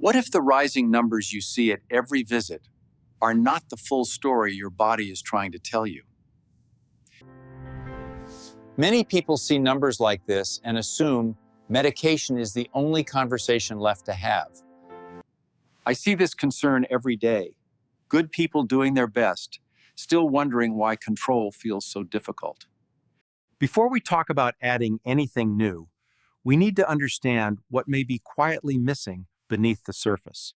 What if the rising numbers you see at every visit are not the full story your body is trying to tell you? Many people see numbers like this and assume medication is the only conversation left to have. I see this concern every day. Good people doing their best, still wondering why control feels so difficult. Before we talk about adding anything new, we need to understand what may be quietly missing beneath the surface.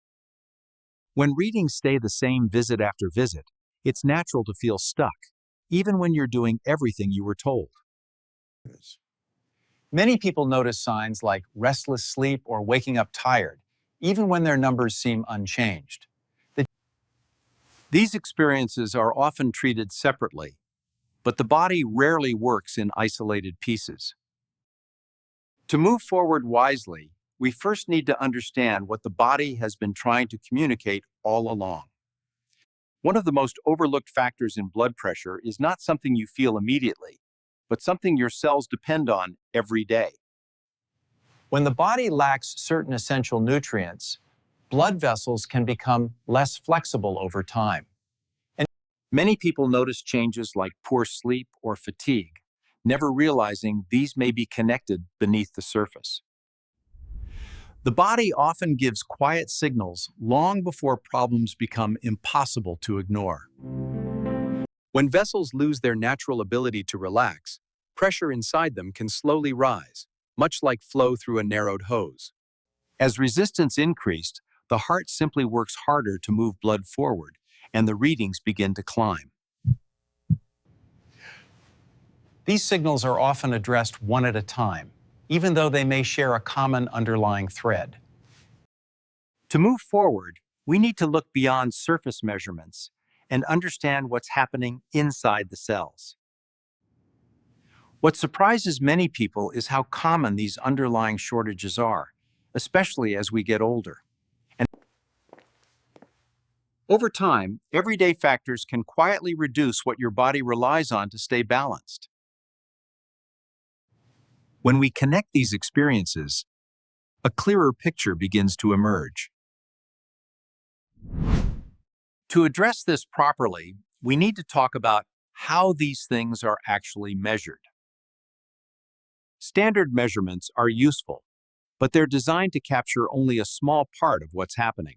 When readings stay the same visit after visit, it's natural to feel stuck, even when you're doing everything you were told. Many people notice signs like restless sleep or waking up tired, even when their numbers seem unchanged. These experiences are often treated separately, but the body rarely works in isolated pieces. To move forward wisely, we first need to understand what the body has been trying to communicate all along. One of the most overlooked factors in blood pressure is not something you feel immediately, but something your cells depend on every day. When the body lacks certain essential nutrients, blood vessels can become less flexible over time. And many people notice changes like poor sleep or fatigue, never realizing these may be connected beneath the surface. The body often gives quiet signals long before problems become impossible to ignore. When vessels lose their natural ability to relax, pressure inside them can slowly rise, much like flow through a narrowed hose. As resistance increased, the heart simply works harder to move blood forward, and the readings begin to climb. These signals are often addressed one at a time, even though they may share a common underlying thread. To move forward, we need to look beyond surface measurements and understand what's happening inside the cells. What surprises many people is how common these underlying shortages are, especially as we get older. And over time, everyday factors can quietly reduce what your body relies on to stay balanced. When we connect these experiences, a clearer picture begins to emerge. To address this properly, we need to talk about how these things are actually measured. Standard measurements are useful, but they're designed to capture only a small part of what's happening.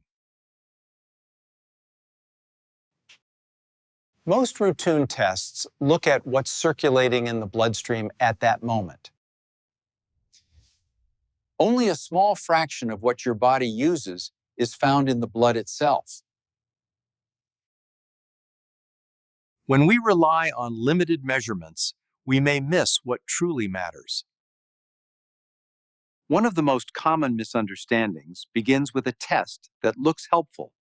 Most routine tests look at what's circulating in the bloodstream at that moment. Only a small fraction of what your body uses is found in the blood itself. When we rely on limited measurements, we may miss what truly matters. One of the most common misunderstandings begins with a test that looks helpful,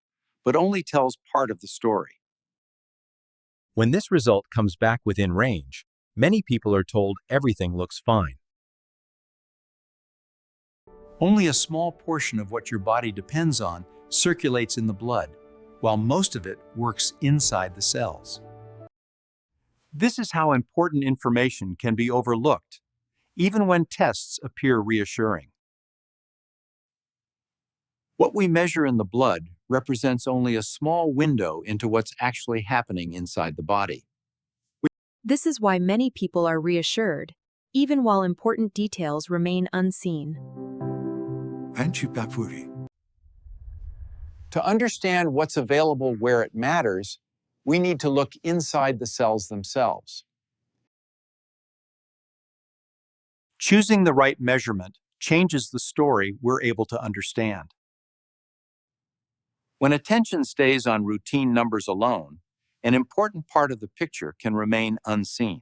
but only tells part of the story. When this result comes back within range, many people are told everything looks fine. Only a small portion of what your body depends on circulates in the blood, while most of it works inside the cells. This is how important information can be overlooked, even when tests appear reassuring. What we measure in the blood represents only a small window into what's actually happening inside the body. This is why many people are reassured, even while important details remain unseen. To understand what's available where it matters, we need to look inside the cells themselves. Choosing the right measurement changes the story we're able to understand. When attention stays on routine numbers alone, an important part of the picture can remain unseen.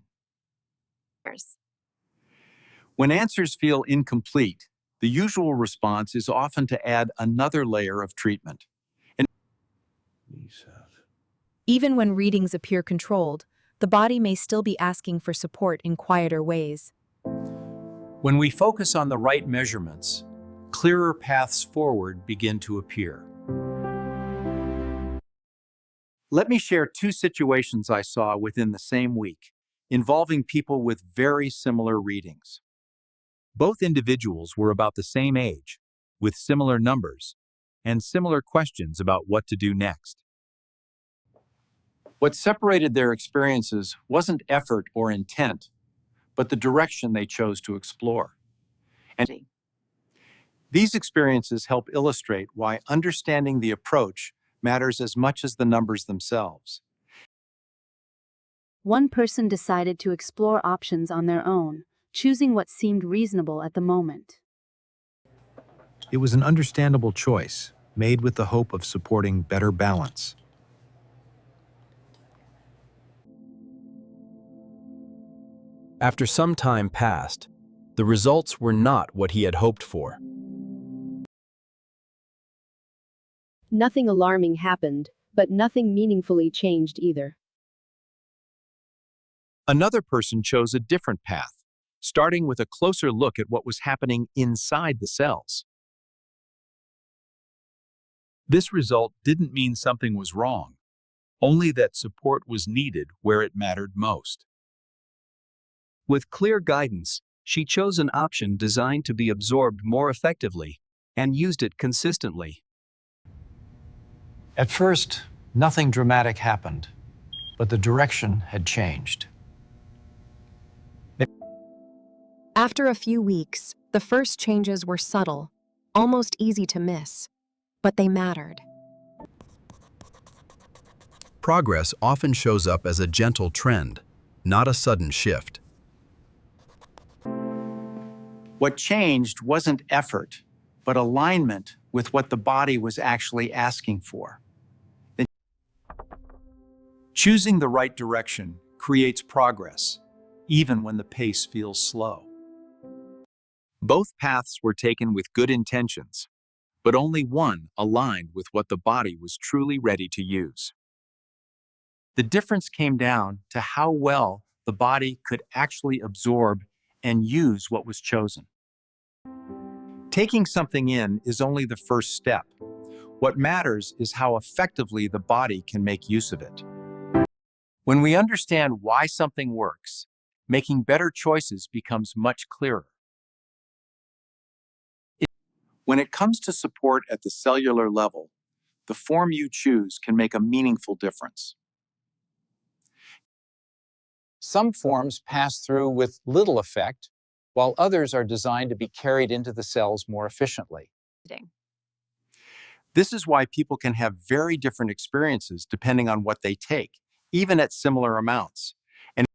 When answers feel incomplete, the usual response is often to add another layer of treatment. Even when readings appear controlled, the body may still be asking for support in quieter ways. When we focus on the right measurements, clearer paths forward begin to appear. Let me share two situations I saw within the same week, involving people with very similar readings. Both individuals were about the same age, with similar numbers, and similar questions about what to do next. What separated their experiences wasn't effort or intent, but the direction they chose to explore. And these experiences help illustrate why understanding the approach matters as much as the numbers themselves. One person decided to explore options on their own, choosing what seemed reasonable at the moment. It was an understandable choice, made with the hope of supporting better balance. After some time passed, the results were not what he had hoped for. Nothing alarming happened, but nothing meaningfully changed either. Another person chose a different path, starting with a closer look at what was happening inside the cells. This result didn't mean something was wrong, only that support was needed where it mattered most. With clear guidance, she chose an option designed to be absorbed more effectively and used it consistently. At first, nothing dramatic happened, but the direction had changed. After a few weeks, the first changes were subtle, almost easy to miss, but they mattered. Progress often shows up as a gentle trend, not a sudden shift. What changed wasn't effort, but alignment with what the body was actually asking for. Choosing the right direction creates progress, even when the pace feels slow. Both paths were taken with good intentions, but only one aligned with what the body was truly ready to use. The difference came down to how well the body could actually absorb and use what was chosen. Taking something in is only the first step. What matters is how effectively the body can make use of it. When we understand why something works, making better choices becomes much clearer. When it comes to support at the cellular level, the form you choose can make a meaningful difference. Some forms pass through with little effect, while others are designed to be carried into the cells more efficiently. This is why people can have very different experiences depending on what they take, even at similar amounts. And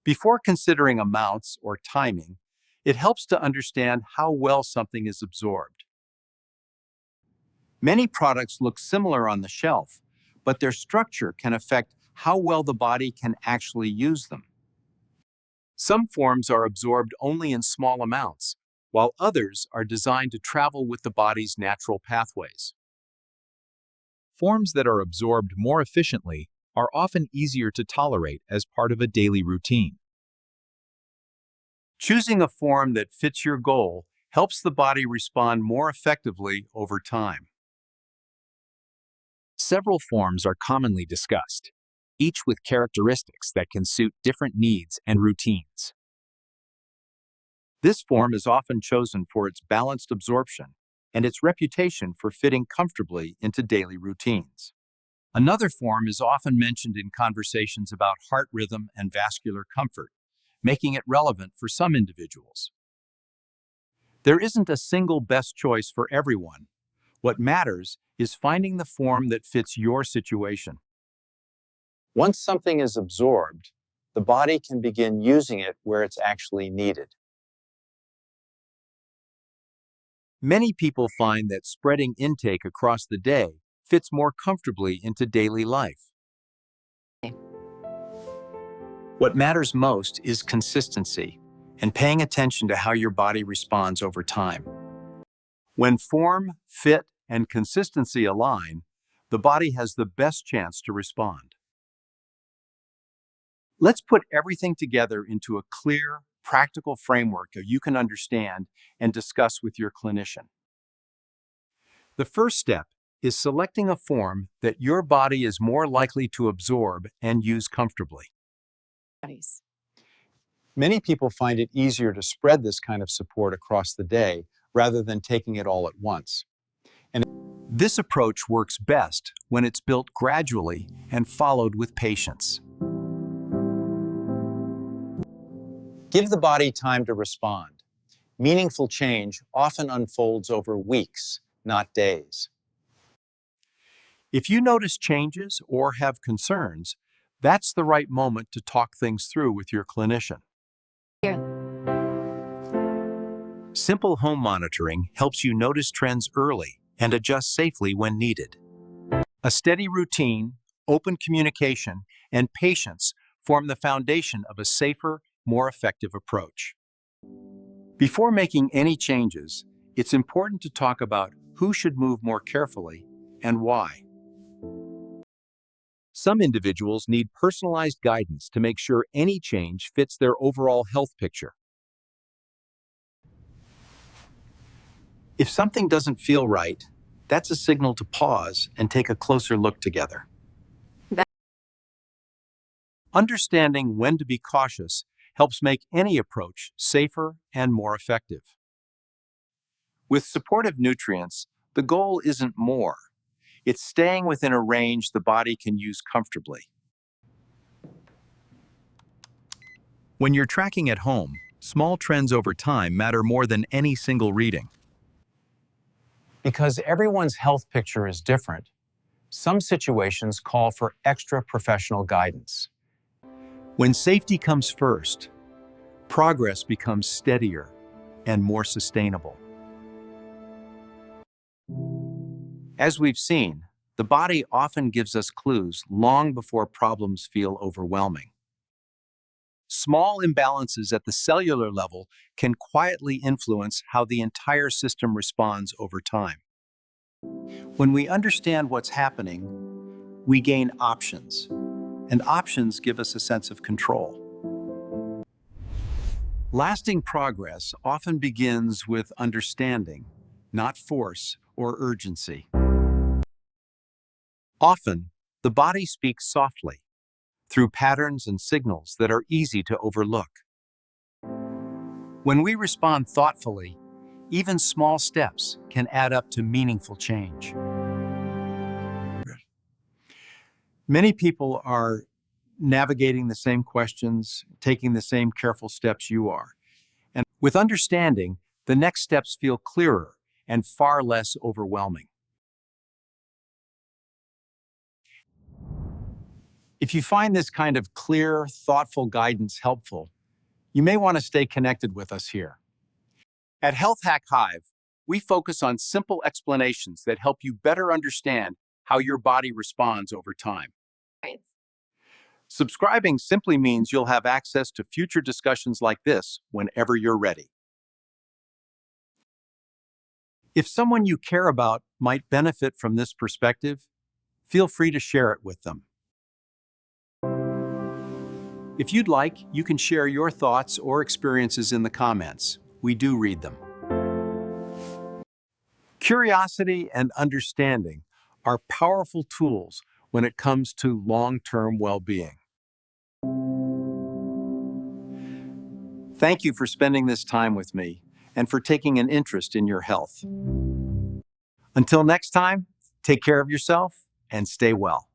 before considering amounts or timing, it helps to understand how well something is absorbed. Many products look similar on the shelf, but their structure can affect how well the body can actually use them. Some forms are absorbed only in small amounts, while others are designed to travel with the body's natural pathways. Forms that are absorbed more efficiently are often easier to tolerate as part of a daily routine. Choosing a form that fits your goal helps the body respond more effectively over time. Several forms are commonly discussed, each with characteristics that can suit different needs and routines. This form is often chosen for its balanced absorption and its reputation for fitting comfortably into daily routines. Another form is often mentioned in conversations about heart rhythm and vascular comfort, making it relevant for some individuals. There isn't a single best choice for everyone. What matters is finding the form that fits your situation. Once something is absorbed, the body can begin using it where it's actually needed. Many people find that spreading intake across the day fits more comfortably into daily life. What matters most is consistency and paying attention to how your body responds over time. When form, fit, and consistency align, the body has the best chance to respond. Let's put everything together into a clear, practical framework that you can understand and discuss with your clinician. The first step is selecting a form that your body is more likely to absorb and use comfortably. Many people find it easier to spread this kind of support across the day rather than taking it all at once. And This approach works best when it's built gradually and followed with patience. Give the body time to respond. Meaningful change often unfolds over weeks, not days. If you notice changes or have concerns, that's the right moment to talk things through with your clinician. Simple home monitoring helps you notice trends early and adjust safely when needed. A steady routine, open communication, and patience form the foundation of a safer, more effective approach. Before making any changes, it's important to talk about who should move more carefully and why. Some individuals need personalized guidance to make sure any change fits their overall health picture. If something doesn't feel right, that's a signal to pause and take a closer look together. Understanding when to be cautious helps make any approach safer and more effective. With supportive nutrients, the goal isn't more. It's staying within a range the body can use comfortably. When you're tracking at home, small trends over time matter more than any single reading. Because everyone's health picture is different, some situations call for extra professional guidance. When safety comes first, progress becomes steadier and more sustainable. As we've seen, the body often gives us clues long before problems feel overwhelming. Small imbalances at the cellular level can quietly influence how the entire system responds over time. When we understand what's happening, we gain options, and options give us a sense of control. Lasting progress often begins with understanding, not force or urgency. Often, the body speaks softly, through patterns and signals that are easy to overlook. When we respond thoughtfully, even small steps can add up to meaningful change. Many people are navigating the same questions, taking the same careful steps you are. And with understanding, the next steps feel clearer and far less overwhelming. If you find this kind of clear, thoughtful guidance helpful, you may want to stay connected with us here. At Health Hack Hive, we focus on simple explanations that help you better understand how your body responds over time. Right. Subscribing simply means you'll have access to future discussions like this whenever you're ready. If someone you care about might benefit from this perspective, feel free to share it with them. If you'd like, you can share your thoughts or experiences in the comments. We do read them. Curiosity and understanding are powerful tools when it comes to long-term well-being. Thank you for spending this time with me and for taking an interest in your health. Until next time, take care of yourself and stay well.